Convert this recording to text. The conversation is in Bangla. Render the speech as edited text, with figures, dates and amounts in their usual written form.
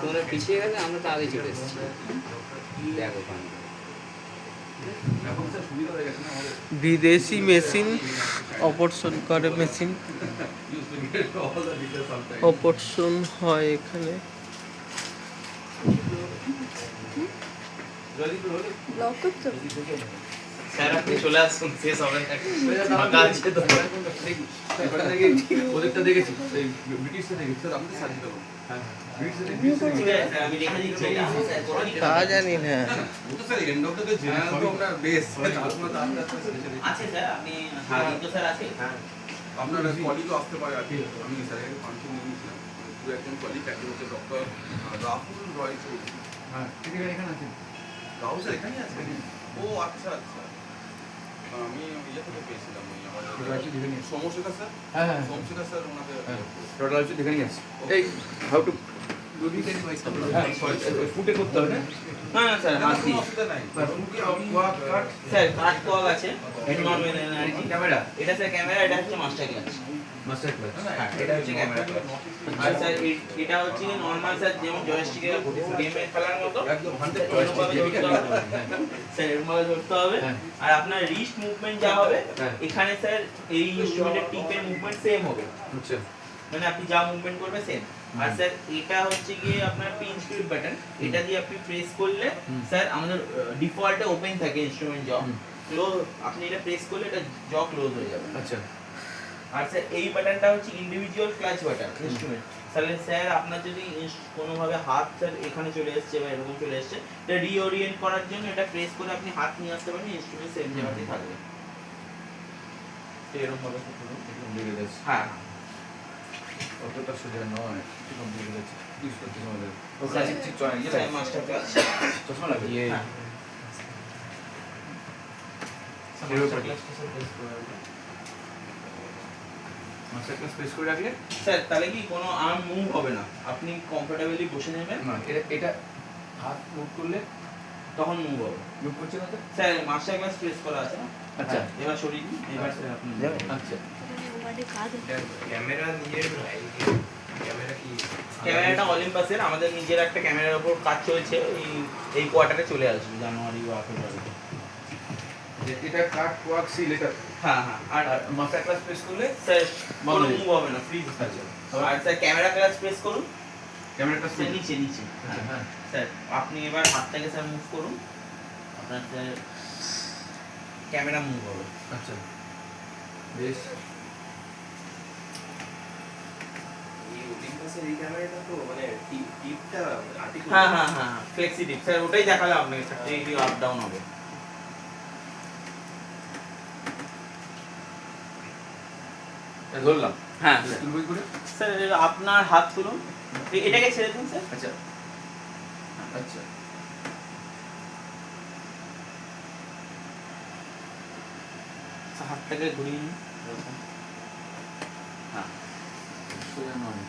তোমরা পিছিয়ে গেলে আমরা তো আগে চলে এসেছি। দেখো ওখানে বিদেশি মেশিন অপারেশন করে, মেশিন অপারেশন হয় এখানে। স্যার আপনি চলে আসুন, শেষ হবে না, ফাঁকা আছে তো। ওদেরটা দেখেছি, এই ব্রিটিশটা দেখেছি, স্যার আমাদের সাজিয়ে দেবো। ঠিক আছে স্যার, আমি দেখে দিচ্ছি এটা। তা জানি না। ও তো sir end of the day general তো আমরা বেস আছে স্যার, আপনি হাজির তো স্যার আছে। আপনার কলি তো আসতে পারে আর কি। আমি স্যারের ফাংশন নিয়েছিলাম, দু একজন কলি, একজন হচ্ছে ডক্টর রাহুল রয় চৌধুরী। হ্যাঁ, ঠিক আছে, এখানে আছে। রাহুল স্যার এখানেই আছে? ও আচ্ছা আচ্ছা, আমি ইয়ে থেকে পেয়েছিলাম ওই আমাদের সমশেখর স্যার। হ্যাঁ, সমশেখর স্যার ওনাকে টোটাল হচ্ছে এখানেই আছে। এই হাউ টু ফুটে করতে হবে না? হ্যাঁ স্যার, হাত দিয়ে। অসুবিধা নাই। স্যার কাট কোয়াল আছে, নরমাল এনার্জি। ক্যামেরা এটা স্যার ক্যামেরা, এটা হচ্ছে মাস্টার ক্লাস। Master class. হ্যাঁ, এটা হচ্ছে ক্যামেরা ক্লাস। আর স্যার এটা হচ্ছে নরমাল স্যার, যেমন জয়স্টিকে গেমে খেলার মতো একদম এরকমভাবে ধরতে হবে। স্যার এরকমভাবে ধরতে হবে। আর আপনার রিস্ট মুভমেন্ট যা হবে এখানে স্যার, এই ইনস্ট্রুমেন্টের টিপের মুভমেন্ট সেম হবে, আচ্ছা, মানে আপনি যা মুভমেন্ট করবে সেম। আর স্যার এটা হচ্ছে গিয়ে আপনার পিঞ্চ টু বাটন, এটা দিয়ে আপনি প্রেস করলে স্যার আমাদের ডিফল্টে ওপেন থাকে ইনস্ট্রুমেন্ট জ ক্লোজ, আপনি এটা প্রেস করলে এটা জ ক্লোজ হয়ে যাবে। আচ্ছা। আর স্যার এই বাটনটা হচ্ছে ইন্ডিভিজুয়াল ক্লাচ বাটন ইনস্ট্রুমেন্ট। তাহলে স্যার আপনার যদি কোনোভাবে হাত স্যার এখানে চলে এসেছে বা এরকম চলে এসেছে, এটা রিওরিয়েন্ট করার জন্য এটা প্রেস করে আপনি হাত নিয়ে আসতে পারেন, ইনস্ট্রুমেন্ট সেম জায়গাতেই থাকবে। এরকম ভাবে লেগে যাচ্ছে। হ্যাঁ অতটা সোজা নয়, একটু কমপ্লিকেটেড আছে। ইউজ করতে সময় লাগে। স্যার, ঠিক চয় ইয়ে স্যার মাস্টার ক্লাস। চশমা লাগে। হ্যাঁ মাস্টার ক্লাসটা স্যার প্রেস করে রাখবেন। মাস্টার ক্লাস প্রেস করে রাখলে স্যার তাহলে কি কোনো আর্ম মুভ হবে না, আপনি কমফোর্টেবলি বসে নেবেন, না, এটা হাত মুভ করলে তখন মুভ হবে। মুভ করছে না তো? স্যার মাস্টার ক্লাস প্রেস করা আছে না? আচ্ছা। হ্যাঁ, এবার সরিয়ে দিন, এবার স্যার আপনি আচ্ছা। ক্যামেরা নিজের ক্যামেরা কি ক্যামেরাটা অলিম্পাসের, আমাদের নিজের একটা ক্যামেরার উপর কাজ চলছে, এই কোয়ার্টারে চলে আসবে, জানুয়ারি বা ফেব্রুয়ারিতে। এটা কাট ওয়ার্ক সিল এটা। হ্যাঁ হ্যাঁ। আর আর মাস্টার ক্লাস প্রেস করলে স্যার কোনো বন্ধ। মুভ হবে না, ফ্রিজ আছে। আচ্ছা। আর স্যার ক্যামেরা ক্লাস প্রেস করুন, ক্যামেরা ক্লাস স্যার নিচে নিচে। আচ্ছা, হ্যাঁ। স্যার আপনি এবার হাতটাকে স্যার মুভ করুন, আপনার স্যার ক্যামেরা মুভ হবে। আচ্ছা, বেশ। এই ওলিম্পাসের এই ক্যামেরাটা তো মানে টিপটা আর্টিকুল। হ্যাঁ হ্যাঁ হ্যাঁ, ফ্লেক্সি টিপ স্যার, ওটাই দেখালে আপনাকে স্যার, এই আপ ডাউন হবে। ধরলাম। হ্যাঁ তুলবই করে। স্যার, আপনার হাত তুলুন, এটাকে ছেড়ে দিন স্যার। আচ্ছা আচ্ছা। হাতটাকে ঘুরিয়ে নিন। হ্যাঁ সোজা নয়।